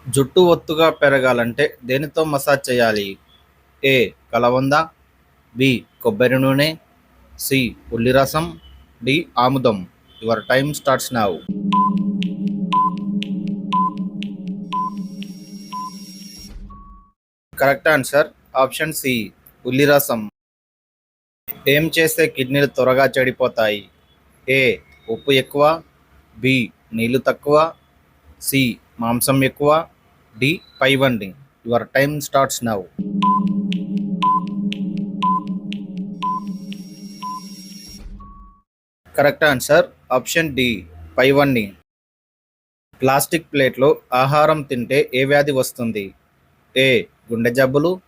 జుట్టు ఒత్తుగా పెరగాలంటే దేనితో మసాజ్ చేయాలి? ఏ. కలవంద, బి. కొబ్బరి నూనె, సి. ఉల్లి రసం, డి. ఆముదం. Your time starts now. Correct answer option C. ఉల్లి రసం. ఏం చేస్తే కిడ్నీలు త్వరగా చెడిపోతాయి? ఏ. ఉప్పు ఎక్కువ, బి. నీళ్లు తక్కువ, సి. మాంసం ఎక్కువ, డి. పైవండి. Your time starts now. Correct answer option D. పైవన్నీ. ప్లాస్టిక్ ప్లేట్లో ఆహారం తింటే ఏ వ్యాధి వస్తుంది? ఏ. గుండె జబ్బులు,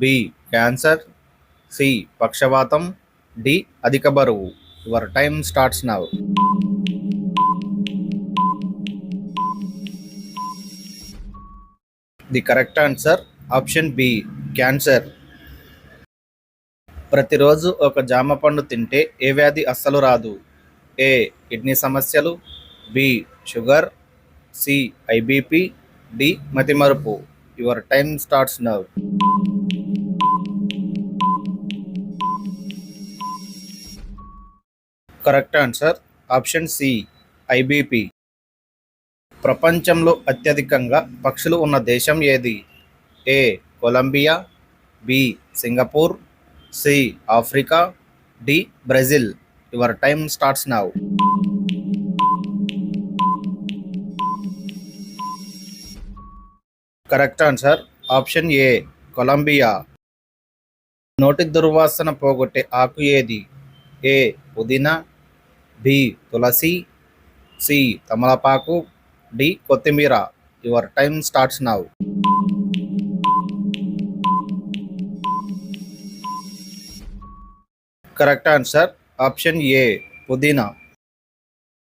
బి. Cancer, C. పక్షవాతం, డి. అధిక బరువు. Your time starts now. The correct answer option B. Cancer. ప్రతిరోజు ఒక జామ పండు తింటే ఏ వ్యాధి అస్సలు రాదు? ఏ. కిడ్నీ సమస్యలు, B. Sugar, C. High BP, D. మతిమరుపు. Your time starts now. Correct answer option C. High BP. ప్రపంచంలో అత్యధికంగా పక్షులు ఉన్న దేశం ఏది? A. Colombia, B. Singapore, C. Africa, D. Brazil. Your time starts now. Correct answer option A. Colombia. నోటి దుర్వాసన పోగొట్టే ఆకు ఏది? ఏ. పుదీనా, బి. తులసి, సి. తమలపాకు, డి. కొత్తిమీర. Your time starts now. Correct answer option A. పుదీనా.